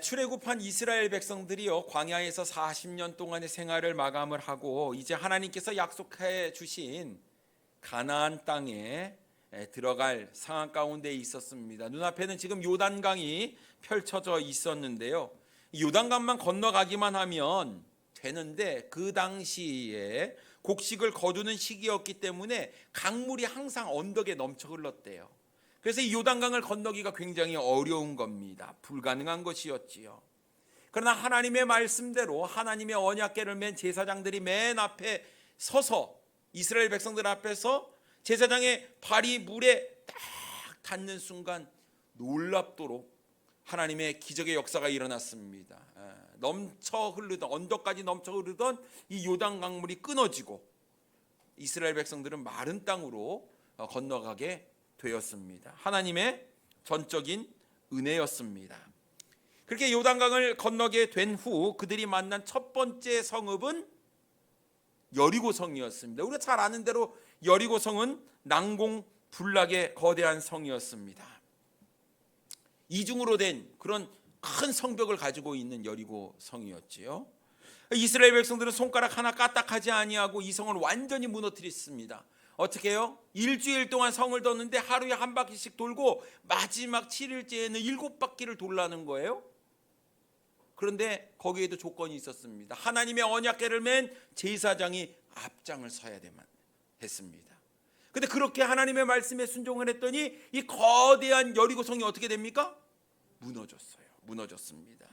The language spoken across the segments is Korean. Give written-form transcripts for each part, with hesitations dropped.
출애굽한 이스라엘 백성들이요 광야에서 40년 동안의 생활을 마감을 하고 이제 하나님께서 약속해 주신 가나안 땅에 들어갈 상황 가운데 있었습니다. 눈앞에는 지금 요단강이 펼쳐져 있었는데요. 요단강만 건너가기만 하면 되는데 그 당시에 곡식을 거두는 시기였기 때문에 강물이 항상 언덕에 넘쳐 흘렀대요. 그래서 이 요단강을 건너기가 굉장히 어려운 겁니다. 불가능한 것이었지요. 그러나 하나님의 말씀대로 하나님의 언약궤를 맨 제사장들이 맨 앞에 서서 이스라엘 백성들 앞에서 제사장의 발이 물에 딱 닿는 순간 놀랍도록 하나님의 기적의 역사가 일어났습니다. 넘쳐 흐르던 언덕까지 넘쳐 흐르던 이 요단 강물이 끊어지고 이스라엘 백성들은 마른 땅으로 건너가게 되었습니다. 하나님의 전적인 은혜였습니다. 그렇게 요단강을 건너게 된 후 그들이 만난 첫 번째 성읍은 여리고성이었습니다. 우리가 잘 아는 대로 여리고성은 난공불락의 거대한 성이었습니다. 이중으로 된 그런 큰 성벽을 가지고 있는 여리고성이었지요. 이스라엘 백성들은 손가락 하나 까딱하지 아니하고 이 성을 완전히 무너뜨렸습니다. 어떻게 해요? 일주일 동안 성을 뒀는데 하루에 한 바퀴씩 돌고 마지막 7일째에는 7바퀴를 돌라는 거예요. 그런데 거기에도 조건이 있었습니다. 하나님의 언약궤를 맨 제사장이 앞장을 서야만 했습니다. 근데 그렇게 하나님의 말씀에 순종을 했더니 이 거대한 여리고성이 어떻게 됩니까? 무너졌습니다.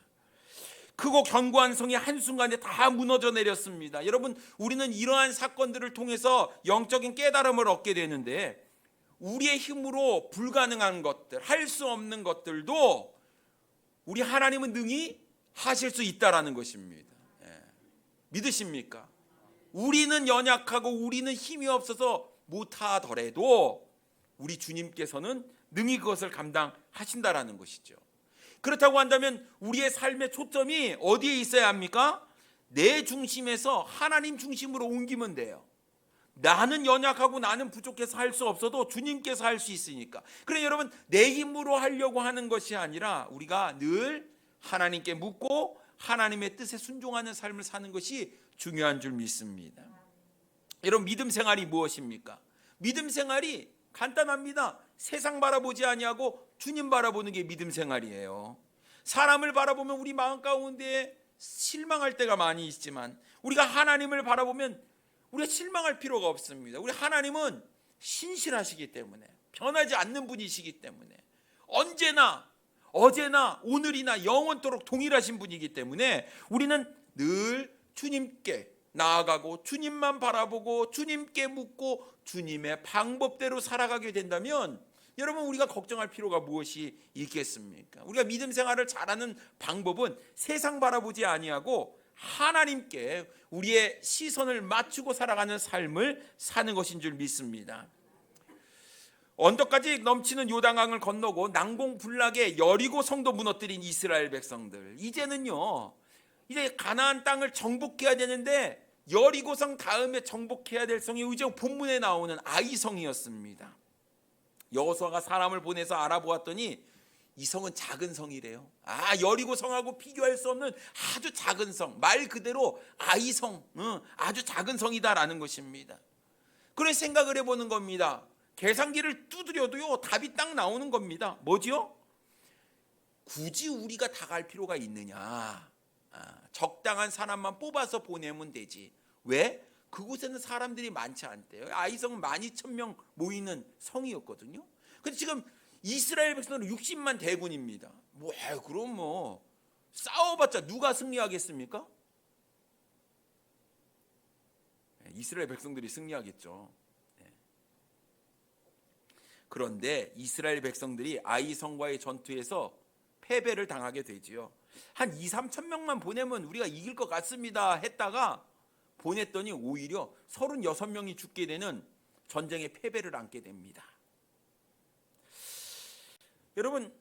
크고 견고한 성이 한순간에 다 무너져 내렸습니다. 여러분, 우리는 이러한 사건들을 통해서 영적인 깨달음을 얻게 되는데 우리의 힘으로 불가능한 것들, 할 수 없는 것들도 우리 하나님은 능히 하실 수 있다라는 것입니다. 믿으십니까? 우리는 연약하고 우리는 힘이 없어서 못하더라도 우리 주님께서는 능히 그것을 감당하신다라는 것이죠. 그렇다고 한다면 우리의 삶의 초점이 어디에 있어야 합니까? 내 중심에서 하나님 중심으로 옮기면 돼요. 나는 연약하고 나는 부족해서 할 수 없어도 주님께서 할 수 있으니까. 그래 여러분, 내 힘으로 하려고 하는 것이 아니라 우리가 늘 하나님께 묻고 하나님의 뜻에 순종하는 삶을 사는 것이 중요한 줄 믿습니다. 여러분, 믿음 생활이 무엇입니까? 믿음 생활이 간단합니다. 세상 바라보지 아니하고 주님 바라보는 게 믿음 생활이에요. 사람을 바라보면 우리 마음 가운데 실망할 때가 많이 있지만 우리가 하나님을 바라보면 우리가 실망할 필요가 없습니다. 우리 하나님은 신실하시기 때문에, 변하지 않는 분이시기 때문에, 언제나 어제나 오늘이나 영원토록 동일하신 분이기 때문에 우리는 늘 주님께 나아가고 주님만 바라보고 주님께 묻고 주님의 방법대로 살아가게 된다면 여러분, 우리가 걱정할 필요가 무엇이 있겠습니까? 우리가 믿음 생활을 잘하는 방법은 세상 바라보지 아니하고 하나님께 우리의 시선을 맞추고 살아가는 삶을 사는 것인 줄 믿습니다. 언덕까지 넘치는 요단강을 건너고 난공불락의 여리고 성도 무너뜨린 이스라엘 백성들, 이제는요, 이제 가나안 땅을 정복해야 되는데 여리고성 다음에 정복해야 될 성이 이제 본문에 나오는 아이성이었습니다. 여호수아가 사람을 보내서 알아보았더니 이 성은 작은 성이래요. 여리고성하고 비교할 수 없는 아주 작은 성, 말 그대로 아이성, 아주 작은 성이다라는 것입니다. 그래서 생각을 해보는 겁니다. 계산기를 두드려도요 답이 딱 나오는 겁니다. 뭐지요? 굳이 우리가 다 갈 필요가 있느냐? 적당한 사람만 뽑아서 보내면 되지. 왜? 그곳에는 사람들이 많지 않대요. 아이성은 12,000명 모이는 성이었거든요. 근데 지금 이스라엘 백성들은 60만 대군입니다. 그럼 싸워봤자 누가 승리하겠습니까? 이스라엘 백성들이 승리하겠죠. 그런데 이스라엘 백성들이 아이성과의 전투에서 패배를 당하게 되지요. 한 2-3천 명만 보내면 우리가 이길 것 같습니다 했다가 보냈더니 오히려 36명이 죽게 되는 전쟁의 패배를 안게 됩니다. 여러분,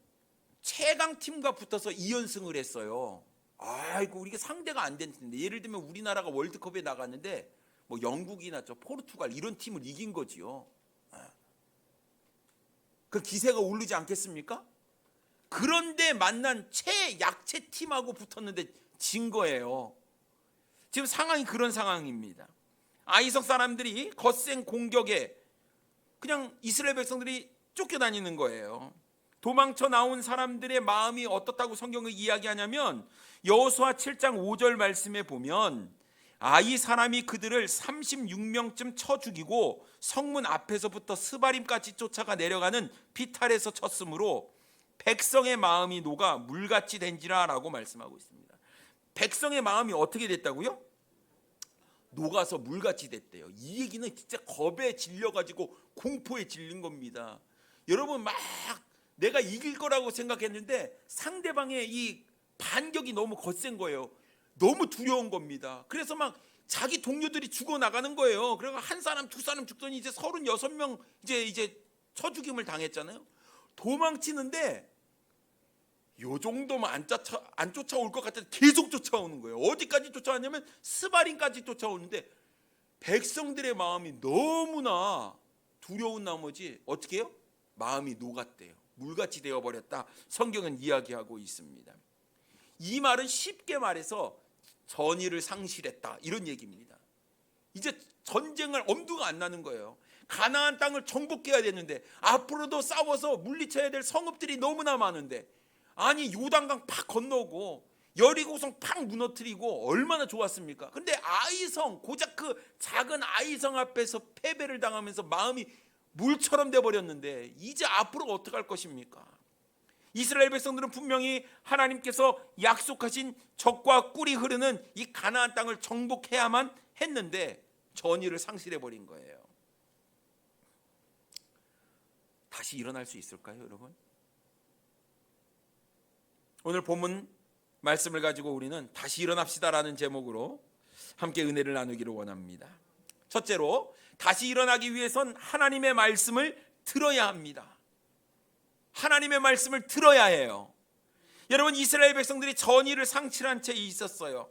최강팀과 붙어서 2연승을 했어요. 우리가 상대가 안 된 텐데, 예를 들면 우리나라가 월드컵에 나갔는데 영국이나 포르투갈 이런 팀을 이긴 거지요. 그 기세가 오르지 않겠습니까? 그런데 만난 최약체 팀하고 붙었는데 진 거예요. 지금 상황이 그런 상황입니다. 아이성 사람들이 거센 공격에 그냥 이스라엘 백성들이 쫓겨다니는 거예요. 도망쳐 나온 사람들의 마음이 어떻다고 성경을 이야기하냐면 여호수아 7장 5절 말씀에 보면 이 사람이 그들을 36명쯤 쳐 죽이고 성문 앞에서부터 스바림까지 쫓아가 내려가는 비탈에서 쳤으므로 백성의 마음이 녹아 물같이 된지라 라고 말씀하고 있습니다. 백성의 마음이 어떻게 됐다고요? 녹아서 물같이 됐대요. 이 얘기는 진짜 겁에 질려가지고 공포에 질린 겁니다. 여러분, 막 내가 이길 거라고 생각했는데 상대방의 이 반격이 너무 거센 거예요. 너무 두려운 겁니다. 그래서 막 자기 동료들이 죽어나가는 거예요. 그래서 한 사람 두 사람 죽더니 이제 36명 이제 쳐죽임을 당했잖아요. 도망치는데 요 정도면 안 쫓아올 것 같아서 계속 쫓아오는 거예요. 어디까지 쫓아왔냐면 스바림까지 쫓아오는데 백성들의 마음이 너무나 두려운 나머지 어떻게 해요? 마음이 녹았대요. 물같이 되어버렸다. 성경은 이야기하고 있습니다. 이 말은 쉽게 말해서 전의를 상실했다, 이런 얘기입니다. 이제 전쟁을 엄두가 안 나는 거예요. 가나안 땅을 정복해야 되는데 앞으로도 싸워서 물리쳐야 될 성읍들이 너무나 많은데, 아니 요단강 팍 건너고 여리고성 팍 무너뜨리고 얼마나 좋았습니까? 근데 아이성, 고작 그 작은 아이성 앞에서 패배를 당하면서 마음이 물처럼 돼버렸는데 이제 앞으로 어떻게 할 것입니까? 이스라엘 백성들은 분명히 하나님께서 약속하신 젖과 꿀이 흐르는 이 가나안 땅을 정복해야만 했는데 전의를 상실해버린 거예요. 다시 일어날 수 있을까요, 여러분? 오늘 본문 말씀을 가지고 우리는 다시 일어납시다라는 제목으로 함께 은혜를 나누기를 원합니다. 첫째로, 다시 일어나기 위해선 하나님의 말씀을 들어야 합니다. 하나님의 말씀을 들어야 해요. 여러분, 이스라엘 백성들이 전의를 상실한 채 있었어요.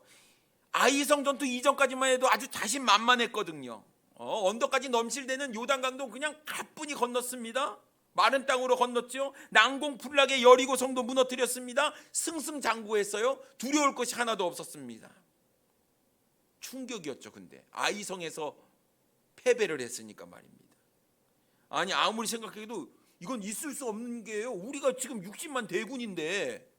아이성 전투 이전까지만 해도 아주 자신만만했거든요. 언덕까지 넘실대는 요단강도 그냥 가뿐히 건넜습니다. 마른 땅으로 건넜죠. 난공불락의 여리고성도 무너뜨렸습니다. 승승장구했어요. 두려울 것이 하나도 없었습니다. 충격이었죠. 근데 아이성에서 패배를 했으니까 말입니다. 아니, 아무리 생각해도 이건 있을 수 없는 게요. 우리가 지금 60만 대군인데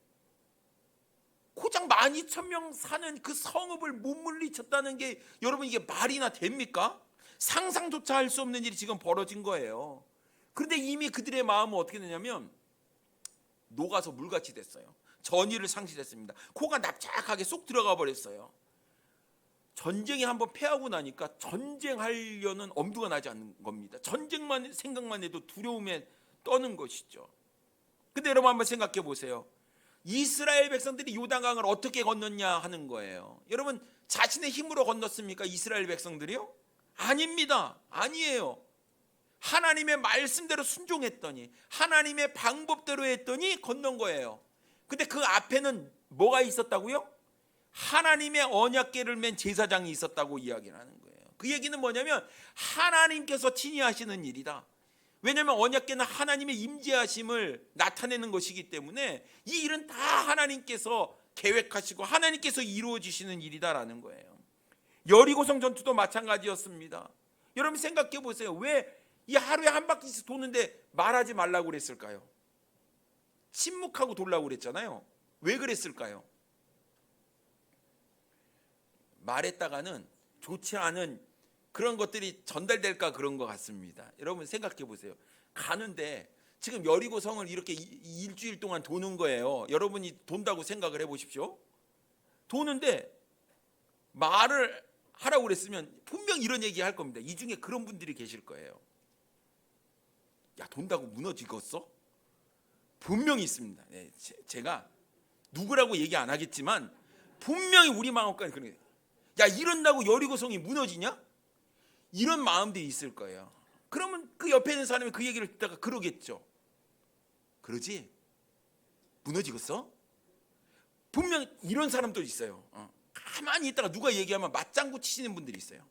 고작 12,000명 사는 그 성읍을 못 물리쳤다는 게, 여러분, 이게 말이나 됩니까? 상상조차 할 수 없는 일이 지금 벌어진 거예요. 그런데 이미 그들의 마음은 어떻게 되냐면 녹아서 물같이 됐어요. 전의를 상실했습니다. 코가 납작하게 쏙 들어가 버렸어요. 전쟁에 한번 패하고 나니까 전쟁하려는 엄두가 나지 않는 겁니다. 전쟁만 생각만 해도 두려움에 떠는 것이죠. 근데 여러분, 한번 생각해 보세요. 이스라엘 백성들이 요단강을 어떻게 건넜냐 하는 거예요. 여러분, 자신의 힘으로 건넜습니까? 이스라엘 백성들이요? 아닙니다. 아니에요. 하나님의 말씀대로 순종했더니, 하나님의 방법대로 했더니 건넌 거예요. 근데 그 앞에는 뭐가 있었다고요? 하나님의 언약궤를 맨 제사장이 있었다고 이야기를 하는 거예요. 그 얘기는 뭐냐면 하나님께서 친히 하시는 일이다. 왜냐하면 언약궤는 하나님의 임재하심을 나타내는 것이기 때문에 이 일은 다 하나님께서 계획하시고 하나님께서 이루어지시는 일이다라는 거예요. 여리고성 전투도 마찬가지였습니다. 여러분, 생각해 보세요. 왜 이 하루에 한 바퀴씩 도는데 말하지 말라고 그랬을까요? 침묵하고 돌라고 그랬잖아요. 왜 그랬을까요? 말했다가는 좋지 않은 그런 것들이 전달될까 그런 것 같습니다. 여러분, 생각해 보세요. 가는데 지금 여리고성을 이렇게 일주일 동안 도는 거예요. 여러분이 돈다고 생각을 해보십시오. 도는데 말을 하라고 그랬으면 분명 이런 얘기 할 겁니다. 이 중에 그런 분들이 계실 거예요. 야, 돈다고 무너지겠어? 분명히 있습니다. 네, 제가 누구라고 얘기 안 하겠지만 분명히 우리 마음까지 그런 게, 야, 이런다고 여리고성이 무너지냐? 이런 마음들이 있을 거예요. 그러면 그 옆에 있는 사람이 그 얘기를 듣다가 그러겠죠. 그러지? 무너지겠어? 분명 이런 사람도 있어요. 가만히 있다가 누가 얘기하면 맞장구 치시는 분들이 있어요.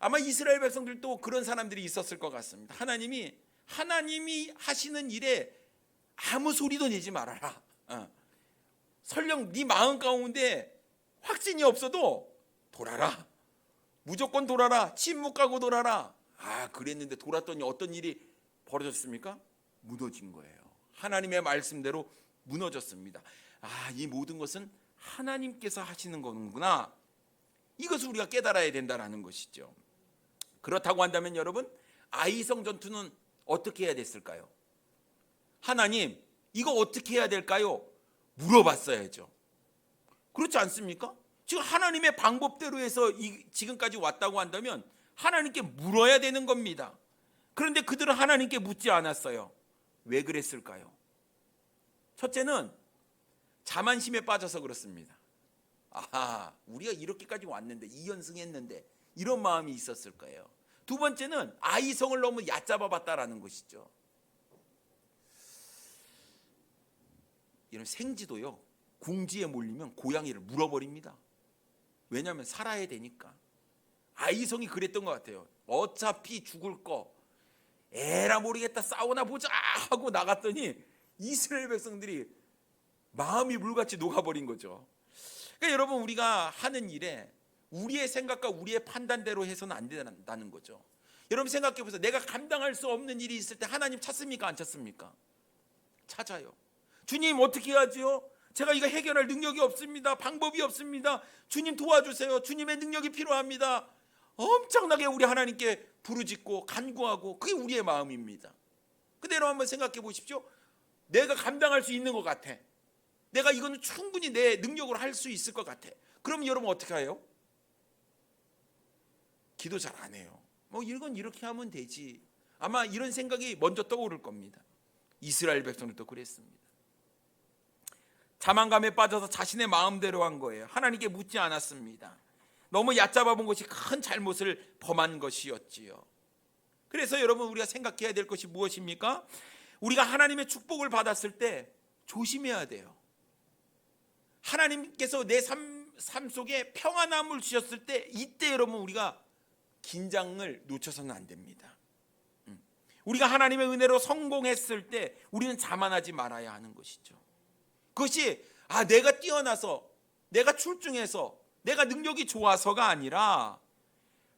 아마 이스라엘 백성들도 그런 사람들이 있었을 것 같습니다. 하나님이 하시는 일에 아무 소리도 내지 말아라. 설령 네 마음 가운데 확신이 없어도 돌아라. 무조건 돌아라. 침묵하고 돌아라. 그랬는데 돌았더니 어떤 일이 벌어졌습니까? 무너진 거예요. 하나님의 말씀대로 무너졌습니다. 이 모든 것은 하나님께서 하시는 거구나. 이것을 우리가 깨달아야 된다는 것이죠. 그렇다고 한다면 여러분, 아이성 전투는 어떻게 해야 됐을까요? 하나님, 이거 어떻게 해야 될까요? 물어봤어야죠. 그렇지 않습니까? 지금 하나님의 방법대로 해서 지금까지 왔다고 한다면 하나님께 물어야 되는 겁니다. 그런데 그들은 하나님께 묻지 않았어요. 왜 그랬을까요? 첫째는 자만심에 빠져서 그렇습니다. 우리가 이렇게까지 왔는데 2연승했는데 이런 마음이 있었을 거예요. 두 번째는 아이성을 너무 얕잡아 봤다라는 것이죠. 이런 생쥐도요, 궁지에 몰리면 고양이를 물어버립니다. 왜냐하면 살아야 되니까. 아이성이 그랬던 것 같아요. 어차피 죽을 거 에라 모르겠다, 싸우나 보자 하고 나갔더니 이스라엘 백성들이 마음이 물같이 녹아버린 거죠. 그러니까 여러분, 우리가 하는 일에 우리의 생각과 우리의 판단대로 해서는 안 된다는 거죠. 여러분 생각해 보세요. 내가 감당할 수 없는 일이 있을 때 하나님 찾습니까? 안 찾습니까? 찾아요. 주님 어떻게 해야지요? 제가 이거 해결할 능력이 없습니다. 방법이 없습니다. 주님 도와주세요. 주님의 능력이 필요합니다. 엄청나게 우리 하나님께 부르짖고 간구하고, 그게 우리의 마음입니다. 그대로 한번 생각해 보십시오. 내가 감당할 수 있는 것 같아. 내가 이거는 충분히 내 능력으로 할 수 있을 것 같아. 그럼 여러분 어떻게 해요? 기도 잘 안 해요. 이건 이렇게 하면 되지. 아마 이런 생각이 먼저 떠오를 겁니다. 이스라엘 백성들도 그랬습니다. 자만감에 빠져서 자신의 마음대로 한 거예요. 하나님께 묻지 않았습니다. 너무 얕잡아 본 것이 큰 잘못을 범한 것이었지요. 그래서 여러분, 우리가 생각해야 될 것이 무엇입니까? 우리가 하나님의 축복을 받았을 때 조심해야 돼요. 하나님께서 내 삶 속에 평안함을 주셨을 때, 이때 여러분 우리가 긴장을 놓쳐서는 안 됩니다. 우리가 하나님의 은혜로 성공했을 때 우리는 자만하지 말아야 하는 것이죠. 그것이 내가 뛰어나서, 내가 출중해서, 내가 능력이 좋아서가 아니라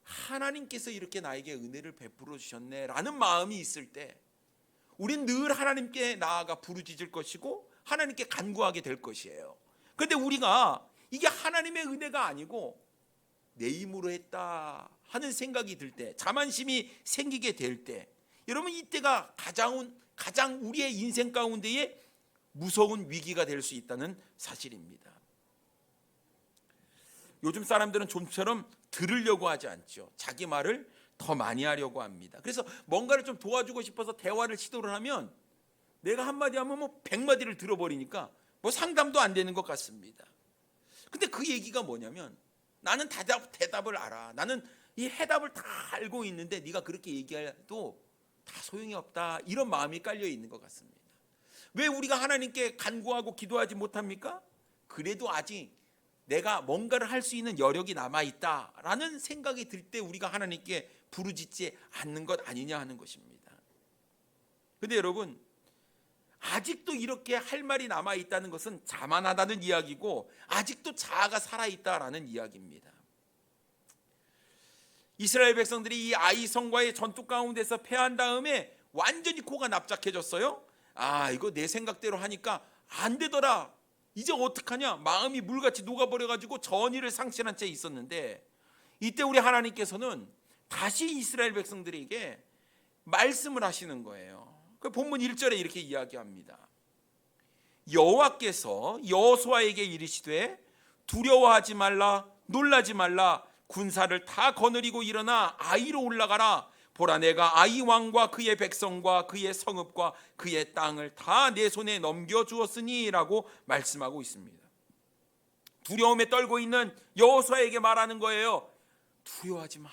하나님께서 이렇게 나에게 은혜를 베풀어 주셨네 라는 마음이 있을 때 우린 늘 하나님께 나아가 부르짖을 것이고 하나님께 간구하게 될 것이에요. 그런데 우리가 이게 하나님의 은혜가 아니고 내 힘으로 했다 하는 생각이 들 때, 자만심이 생기게 될 때, 여러분 이때가 가장 우리의 인생 가운데에 무서운 위기가 될 수 있다는 사실입니다. 요즘 사람들은 좀처럼 들으려고 하지 않죠. 자기 말을 더 많이 하려고 합니다. 그래서 뭔가를 좀 도와주고 싶어서 대화를 시도를 하면 내가 한마디 하면 100마디를 들어버리니까 상담도 안 되는 것 같습니다. 근데 그 얘기가 뭐냐면, 나는 대답을 알아. 나는 이 해답을 다 알고 있는데 네가 그렇게 얘기해도 다 소용이 없다, 이런 마음이 깔려 있는 것 같습니다. 왜 우리가 하나님께 간구하고 기도하지 못합니까? 그래도 아직 내가 뭔가를 할 수 있는 여력이 남아있다라는 생각이 들 때 우리가 하나님께 부르짖지 않는 것 아니냐 하는 것입니다. 그런데 여러분, 아직도 이렇게 할 말이 남아있다는 것은 자만하다는 이야기고 아직도 자아가 살아있다라는 이야기입니다. 이스라엘 백성들이 이 아이성과의 전투 가운데서 패한 다음에 완전히 코가 납작해졌어요. 이거 내 생각대로 하니까 안 되더라, 이제 어떡하냐, 마음이 물같이 녹아버려가지고 전의를 상실한 채 있었는데, 이때 우리 하나님께서는 다시 이스라엘 백성들에게 말씀을 하시는 거예요. 그 본문 1절에 이렇게 이야기합니다. 여호와께서 여호수아에게 이르시되 두려워하지 말라, 놀라지 말라, 군사를 다 거느리고 일어나 아이로 올라가라. 보라, 내가 아이 왕과 그의 백성과 그의 성읍과 그의 땅을 다 내 손에 넘겨주었으니 라고 말씀하고 있습니다. 두려움에 떨고 있는 여호수아에게 말하는 거예요. 두려워하지 마,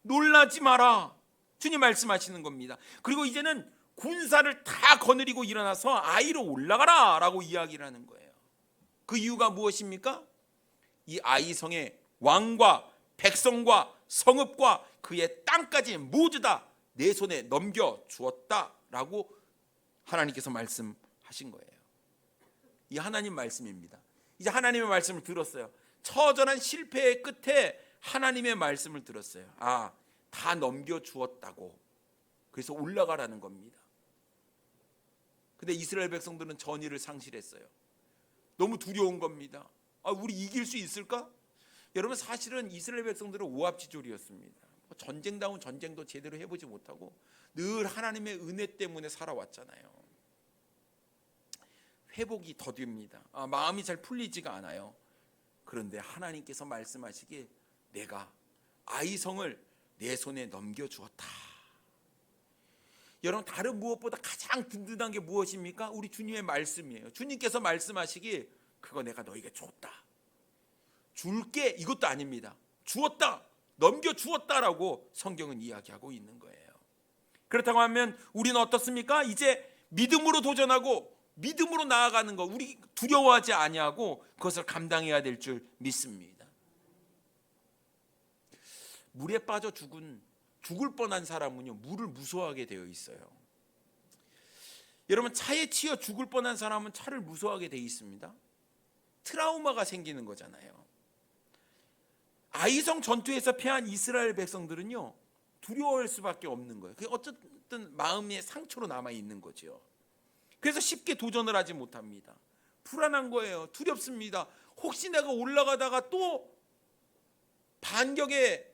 놀라지 마라, 주님 말씀하시는 겁니다. 그리고 이제는 군사를 다 거느리고 일어나서 아이로 올라가라 라고 이야기를 하는 거예요. 그 이유가 무엇입니까? 이 아이성의 왕과 백성과 성읍과 그의 땅까지 모두 다 내 손에 넘겨주었다라고 하나님께서 말씀하신 거예요. 이 하나님 말씀입니다. 이제 하나님의 말씀을 들었어요. 처절한 실패의 끝에 하나님의 말씀을 들었어요. 다 넘겨주었다고. 그래서 올라가라는 겁니다. 근데 이스라엘 백성들은 전의를 상실했어요. 너무 두려운 겁니다. 우리 이길 수 있을까? 여러분, 사실은 이스라엘 백성들은 오합지졸이었습니다. 전쟁다운 전쟁도 제대로 해보지 못하고 늘 하나님의 은혜 때문에 살아왔잖아요. 회복이 더딥니다. 마음이 잘 풀리지가 않아요. 그런데 하나님께서 말씀하시기에 내가 아이성을 내 손에 넘겨주었다. 여러분, 다른 무엇보다 가장 든든한 게 무엇입니까? 우리 주님의 말씀이에요. 주님께서 말씀하시기 그거 내가 너에게 줬다. 줄게, 이것도 아닙니다. 주었다, 넘겨주었다라고 성경은 이야기하고 있는 거예요. 그렇다고 하면 우리는 어떻습니까? 이제 믿음으로 도전하고 믿음으로 나아가는 거, 우리 두려워하지 아니하고 그것을 감당해야 될 줄 믿습니다. 물에 빠져 죽을 뻔한 사람은요, 물을 무서워하게 되어 있어요. 여러분, 차에 치여 죽을 뻔한 사람은 차를 무서워하게 되어 있습니다. 트라우마가 생기는 거잖아요. 아이성 전투에서 패한 이스라엘 백성들은요, 두려워할 수밖에 없는 거예요. 그게 어쨌든 마음의 상처로 남아 있는 거죠. 그래서 쉽게 도전을 하지 못합니다. 불안한 거예요. 두렵습니다. 혹시 내가 올라가다가 또 반격의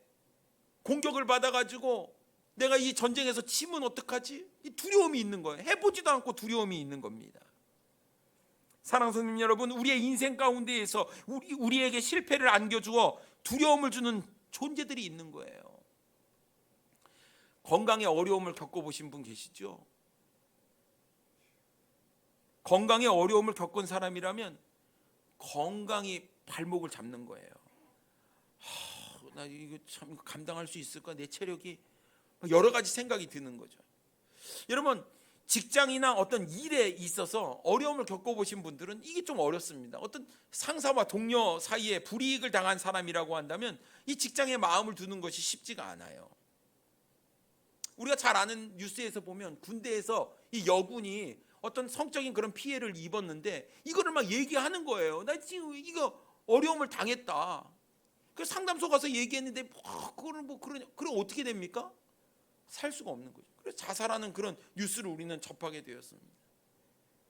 공격을 받아가지고 내가 이 전쟁에서 치면 어떡하지? 이 두려움이 있는 거예요. 해보지도 않고 두려움이 있는 겁니다. 사랑하는 성도님 여러분, 우리의 인생 가운데에서 우리에게 실패를 안겨주어 두려움을 주는 존재들이 있는 거예요. 건강에 어려움을 겪어보신 분 계시죠? 건강에 어려움을 겪은 사람이라면 건강이 발목을 잡는 거예요. 나 이거 참 감당할 수 있을까? 내 체력이, 여러 가지 생각이 드는 거죠. 여러분, 직장이나 어떤 일에 있어서 어려움을 겪어보신 분들은 이게 좀 어렵습니다. 어떤 상사와 동료 사이에 불이익을 당한 사람이라고 한다면 이 직장에 마음을 두는 것이 쉽지가 않아요. 우리가 잘 아는 뉴스에서 보면 군대에서 이 여군이 어떤 성적인 그런 피해를 입었는데 이거를 막 얘기하는 거예요. 나 지금 이거 어려움을 당했다. 그 상담소 가서 얘기했는데 그럼 어떻게 됩니까? 살 수가 없는 거죠. 그래서 자살하는 그런 뉴스를 우리는 접하게 되었습니다.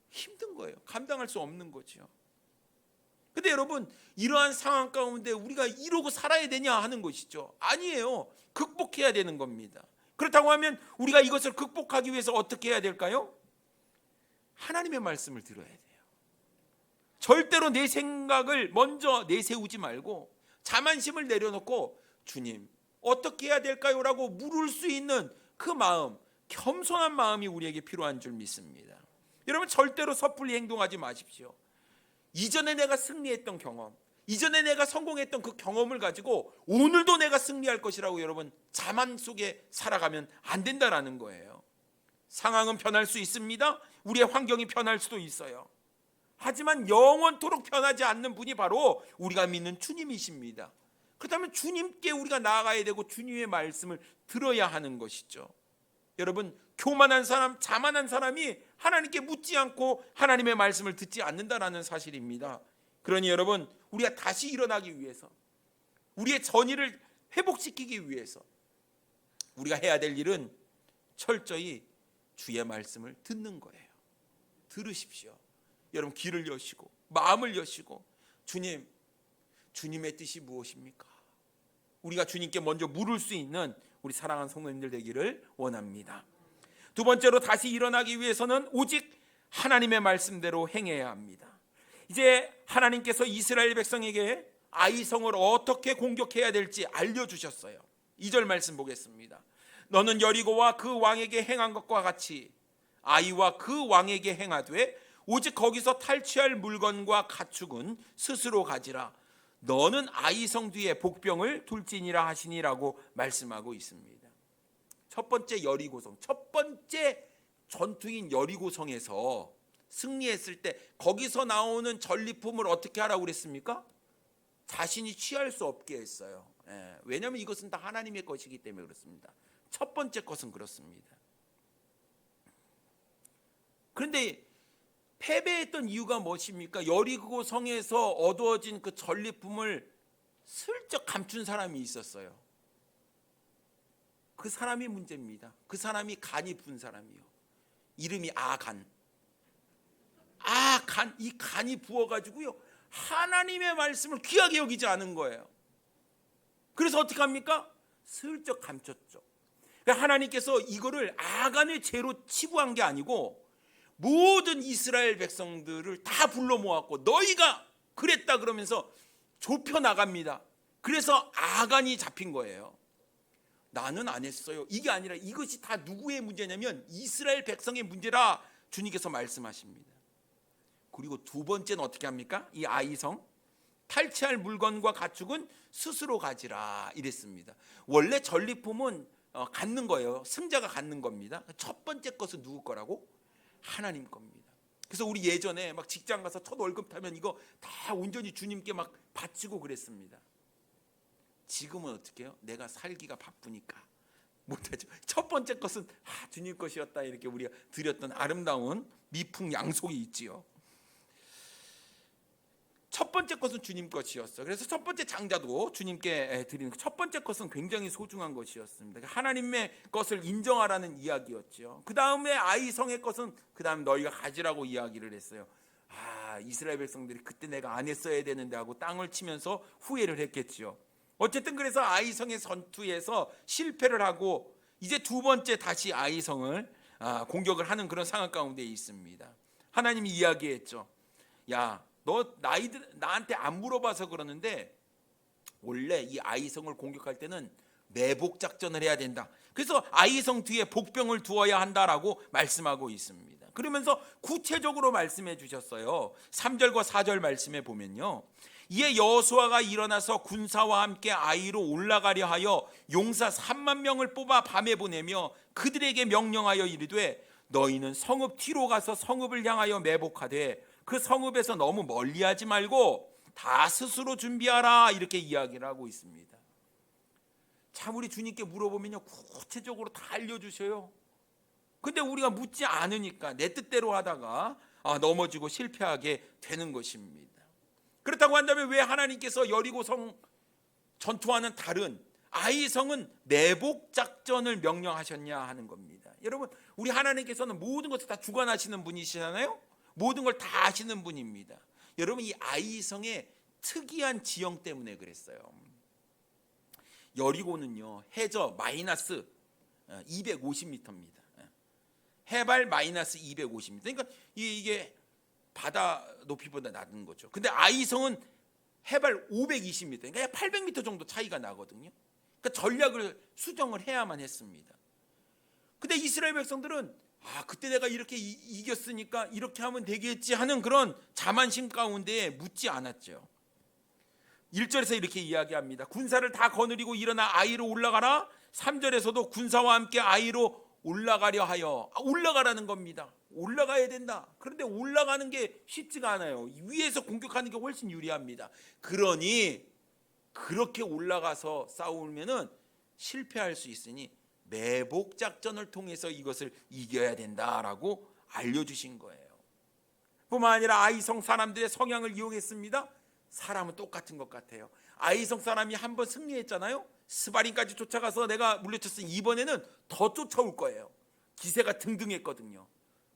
힘든 거예요. 감당할 수 없는 거죠. 근데 여러분, 이러한 상황 가운데 우리가 이러고 살아야 되냐 하는 것이죠. 아니에요. 극복해야 되는 겁니다. 그렇다고 하면 우리가 이것을 극복하기 위해서 어떻게 해야 될까요? 하나님의 말씀을 들어야 돼요. 절대로 내 생각을 먼저 내세우지 말고 자만심을 내려놓고 주님, 어떻게 해야 될까요? 라고 물을 수 있는 그 마음, 겸손한 마음이 우리에게 필요한 줄 믿습니다. 여러분, 절대로 섣불리 행동하지 마십시오. 이전에 내가 승리했던 경험, 이전에 내가 성공했던 그 경험을 가지고 오늘도 내가 승리할 것이라고 여러분 자만 속에 살아가면 안 된다라는 거예요. 상황은 변할 수 있습니다. 우리의 환경이 변할 수도 있어요. 하지만 영원토록 변하지 않는 분이 바로 우리가 믿는 주님이십니다. 그렇다면 주님께 우리가 나아가야 되고 주님의 말씀을 들어야 하는 것이죠. 여러분, 교만한 사람, 자만한 사람이 하나님께 묻지 않고 하나님의 말씀을 듣지 않는다라는 사실입니다. 그러니 여러분, 우리가 다시 일어나기 위해서, 우리의 전의를 회복시키기 위해서 우리가 해야 될 일은 철저히 주의 말씀을 듣는 거예요. 들으십시오. 여러분, 귀를 여시고 마음을 여시고 주님의 뜻이 무엇입니까? 우리가 주님께 먼저 물을 수 있는 우리 사랑하는 성도님들 되기를 원합니다. 두 번째로, 다시 일어나기 위해서는 오직 하나님의 말씀대로 행해야 합니다. 이제 하나님께서 이스라엘 백성에게 아이성을 어떻게 공격해야 될지 알려주셨어요. 2절 말씀 보겠습니다. 너는 여리고와 그 왕에게 행한 것과 같이 아이와 그 왕에게 행하되 오직 거기서 탈취할 물건과 가축은 스스로 가지라. 너는 아이성 뒤에 복병을 둘지니라 하시니라고 말씀하고 있습니다. 첫 번째 여리고성, 첫 번째 전투인 여리고성에서 승리했을 때 거기서 나오는 전리품을 어떻게 하라고 그랬습니까? 자신이 취할 수 없게 했어요. 왜냐하면 이것은 다 하나님의 것이기 때문에 그렇습니다. 첫 번째 것은 그렇습니다. 그런데 패배했던 이유가 무엇입니까? 여리고 성에서 얻어진 그 전리품을 슬쩍 감춘 사람이 있었어요. 그 사람이 문제입니다. 그 사람이 간이 분 사람이요. 이름이 아간. 이 간이 부어가지고요, 하나님의 말씀을 귀하게 여기지 않은 거예요. 그래서 어떻게 합니까? 슬쩍 감췄죠. 하나님께서 이거를 아간의 죄로 치부한 게 아니고 모든 이스라엘 백성들을 다 불러 모았고 너희가 그랬다 그러면서 좁혀 나갑니다. 그래서 아간이 잡힌 거예요. 나는 안 했어요. 이게 아니라 이것이 다 누구의 문제냐면 이스라엘 백성의 문제라 주님께서 말씀하십니다. 그리고 두 번째는 어떻게 합니까? 이 아이성, 탈취할 물건과 가축은 스스로 가지라 이랬습니다. 원래 전리품은 갖는 거예요. 승자가 갖는 겁니다. 첫 번째 것은 누구 거라고? 하나님 겁니다. 그래서 우리 예전에 막 직장 가서 첫 월급 타면 이거 다 온전히 주님께 막 바치고 그랬습니다. 지금은 어떻게 해요? 내가 살기가 바쁘니까 못하죠. 첫 번째 것은 주님 것이었다 이렇게 우리가 드렸던 아름다운 미풍양속이 있지요. 첫 번째 것은 주님 것이었어. 그래서 첫 번째 장자도 주님께 드리는 첫 번째 것은 굉장히 소중한 것이었습니다. 하나님의 것을 인정하라는 이야기였죠. 그 다음에 아이성의 것은 그 다음 너희가 가지라고 이야기를 했어요. 이스라엘 백성들이 그때 내가 안 했어야 되는데 하고 땅을 치면서 후회를 했겠지요. 어쨌든 그래서 아이성의 전투에서 실패를 하고 이제 두 번째 다시 아이성을 공격을 하는 그런 상황 가운데 있습니다. 하나님이 이야기했죠. 야, 너 나한테 안 물어봐서 그러는데 원래 이 아이성을 공격할 때는 매복 작전을 해야 된다. 그래서 아이성 뒤에 복병을 두어야 한다라고 말씀하고 있습니다. 그러면서 구체적으로 말씀해 주셨어요. 3절과 4절 말씀에 보면요, 이에 여호수아가 일어나서 군사와 함께 아이로 올라가려 하여 용사 3만 명을 뽑아 밤에 보내며 그들에게 명령하여 이르되 너희는 성읍 뒤로 가서 성읍을 향하여 매복하되 그 성읍에서 너무 멀리하지 말고 다 스스로 준비하라 이렇게 이야기를 하고 있습니다. 참 우리 주님께 물어보면요 구체적으로 다 알려주셔요. 근데 우리가 묻지 않으니까 내 뜻대로 하다가 넘어지고 실패하게 되는 것입니다. 그렇다고 한다면 왜 하나님께서 여리고성 전투와는 다른 아이성은 매복 작전을 명령하셨냐 하는 겁니다. 여러분, 우리 하나님께서는 모든 것을 다 주관하시는 분이시잖아요. 모든 걸 다 아시는 분입니다. 여러분, 이 아이성의 특이한 지형 때문에 그랬어요. 여리고는요 해저 마이너스 250m입니다. 해발 마이너스 250m. 그러니까 이게 바다 높이보다 낮은 거죠. 근데 아이성은 해발 520m, 그러니까 800m 정도 차이가 나거든요. 그러니까 전략을 수정을 해야만 했습니다. 근데 이스라엘 백성들은 그때 내가 이렇게 이겼으니까 이렇게 하면 되겠지 하는 그런 자만심 가운데 묻지 않았죠. 1절에서 이렇게 이야기합니다. 군사를 다 거느리고 일어나 아이로 올라가라. 3절에서도 군사와 함께 아이로 올라가려 하여, 올라가라는 겁니다. 올라가야 된다. 그런데 올라가는 게 쉽지가 않아요. 위에서 공격하는 게 훨씬 유리합니다. 그러니 그렇게 올라가서 싸우면은 실패할 수 있으니 매복 작전을 통해서 이것을 이겨야 된다라고 알려주신 거예요. 뿐만 아니라 아이성 사람들의 성향을 이용했습니다. 사람은 똑같은 것 같아요. 아이성 사람이 한번 승리했잖아요. 스바림까지 쫓아가서 내가 물리쳤으니 이번에는 더 쫓아올 거예요. 기세가 등등했거든요.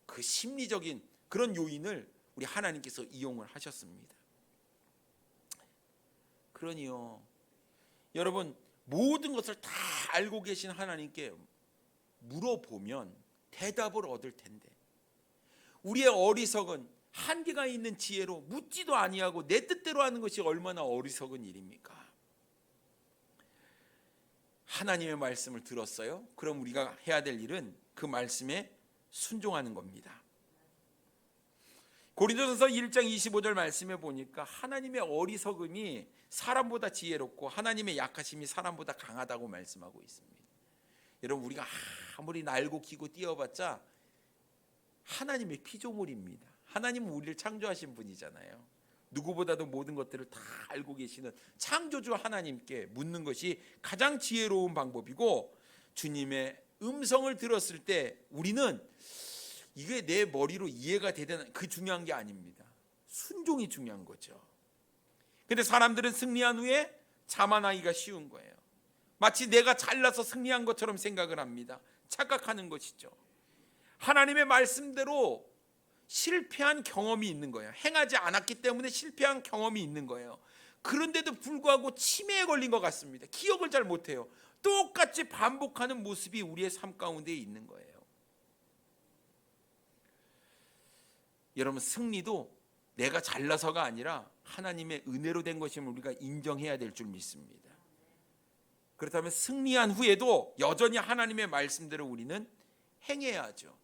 그 심리적인 그런 요인을 우리 하나님께서 이용을 하셨습니다. 그러니요, 여러분, 모든 것을 다 알고 계신 하나님께 물어보면 대답을 얻을 텐데 우리의 어리석은 한계가 있는 지혜로 묻지도 아니하고 내 뜻대로 하는 것이 얼마나 어리석은 일입니까? 하나님의 말씀을 들었어요? 그럼 우리가 해야 될 일은 그 말씀에 순종하는 겁니다. 고린도전서 1장 25절 말씀에 보니까 하나님의 어리석음이 사람보다 지혜롭고 하나님의 약하심이 사람보다 강하다고 말씀하고 있습니다. 여러분, 우리가 아무리 날고 기고 뛰어봤자 하나님의 피조물입니다. 하나님은 우리를 창조하신 분이잖아요. 누구보다도 모든 것들을 다 알고 계시는 창조주 하나님께 묻는 것이 가장 지혜로운 방법이고, 주님의 음성을 들었을 때 우리는 이게 내 머리로 이해가 되는 그 중요한 게 아닙니다. 순종이 중요한 거죠. 근데 사람들은 승리한 후에 자만하기가 쉬운 거예요. 마치 내가 잘나서 승리한 것처럼 생각을 합니다. 착각하는 것이죠. 하나님의 말씀대로 실패한 경험이 있는 거예요. 행하지 않았기 때문에 실패한 경험이 있는 거예요. 그런데도 불구하고 치매에 걸린 것 같습니다. 기억을 잘 못해요. 똑같이 반복하는 모습이 우리의 삶 가운데 있는 거예요. 여러분, 승리도 내가 잘나서가 아니라 하나님의 은혜로 된 것임을 우리가 인정해야 될 줄 믿습니다. 그렇다면 승리한 후에도 여전히 하나님의 말씀대로 우리는 행해야죠.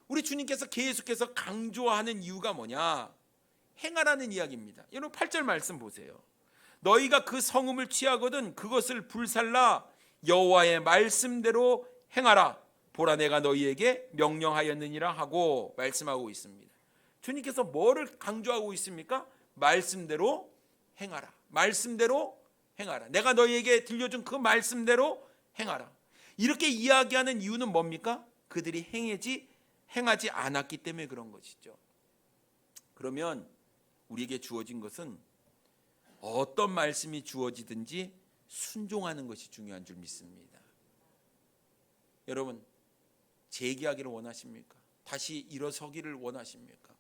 우리 주님께서 계속해서 강조하는 이유가 뭐냐? 행하라는 이야기입니다. 여러분 8절 말씀 보세요. 너희가 그 성음을 취하거든 그것을 불살라 여호와의 말씀대로 행하라. 보라 내가 너희에게 명령하였느니라 하고 말씀하고 있습니다. 주님께서 뭐를 강조하고 있습니까? 말씀대로 행하라. 말씀대로 행하라. 내가 너희에게 들려준 그 말씀대로 행하라. 이렇게 이야기하는 이유는 뭡니까? 그들이 행하지 않았기 때문에 그런 것이죠. 그러면 우리에게 주어진 것은 어떤 말씀이 주어지든지 순종하는 것이 중요한 줄 믿습니다. 여러분, 재기하기를 원하십니까? 다시 일어서기를 원하십니까?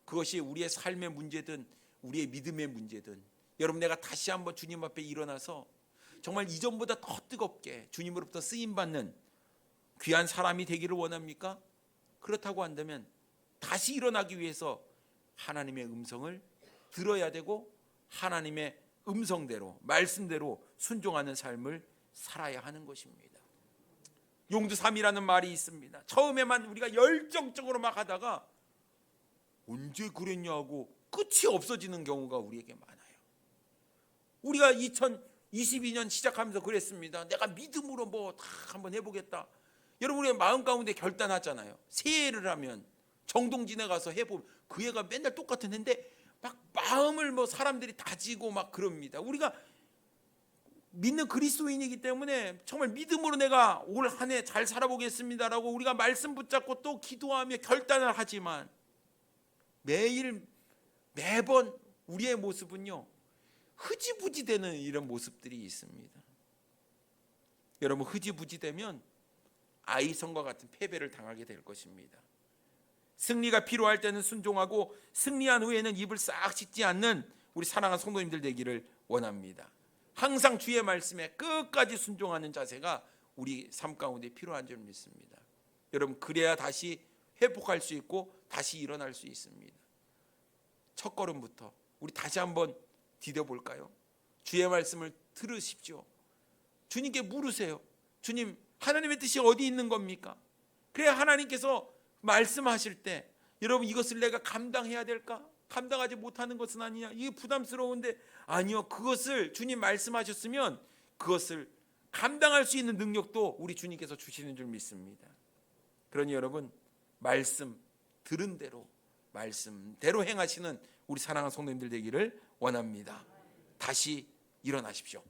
그것이 우리의 삶의 문제든 우리의 믿음의 문제든, 여러분 내가 다시 한번 주님 앞에 일어나서 정말 이전보다 더 뜨겁게 주님으로부터 쓰임받는 귀한 사람이 되기를 원합니까? 그렇다고 한다면 다시 일어나기 위해서 하나님의 음성을 들어야 되고 하나님의 음성대로 말씀대로 순종하는 삶을 살아야 하는 것입니다. 용두삼이라는 말이 있습니다. 처음에만 우리가 열정적으로 막 하다가 언제 그랬냐고 끝이 없어지는 경우가 우리에게 많아요. 우리가 2022년 시작하면서 그랬습니다. 내가 믿음으로 뭐 다 한번 해보겠다. 여러분 우리가 마음 가운데 결단하잖아요. 새해를 하면 정동진에 가서 해보면 그 애가 맨날 똑같은 애인데 막 마음을 뭐 사람들이 다지고 막 그럽니다. 우리가 믿는 그리스도인이기 때문에 정말 믿음으로 내가 올 한 해 잘 살아보겠습니다라고 우리가 말씀 붙잡고 또 기도하며 결단을 하지만 매번 우리의 모습은요 흐지부지 되는 이런 모습들이 있습니다. 여러분 흐지부지 되면 아이성과 같은 패배를 당하게 될 것입니다. 승리가 필요할 때는 순종하고 승리한 후에는 입을 싹 씻지 않는 우리 사랑하는 성도님들 되기를 원합니다. 항상 주의 말씀에 끝까지 순종하는 자세가 우리 삶 가운데 필요한 줄 믿습니다. 여러분 그래야 다시 회복할 수 있고 다시 일어날 수 있습니다. 첫 걸음부터 우리 다시 한번 디뎌볼까요? 주의 말씀을 들으십시오. 주님께 물으세요. 주님, 하나님의 뜻이 어디 있는 겁니까? 그래야 하나님께서 말씀하실 때 여러분 이것을 내가 감당해야 될까? 감당하지 못하는 것은 아니냐? 이게 부담스러운데 아니요. 그것을 주님 말씀하셨으면 그것을 감당할 수 있는 능력도 우리 주님께서 주시는 줄 믿습니다. 그러니 여러분 말씀 들은 대로 말씀대로 행하시는 우리 사랑하는 성도님들 되기를 원합니다. 다시 일어나십시오.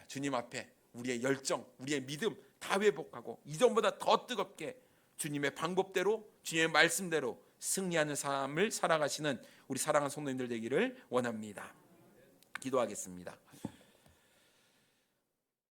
주님 앞에 우리의 열정, 우리의 믿음 다 회복하고 이전보다 더 뜨겁게 주님의 방법대로 주님의 말씀대로 승리하는 삶을 살아가시는 우리 사랑하는 성도님들 되기를 원합니다. 기도하겠습니다.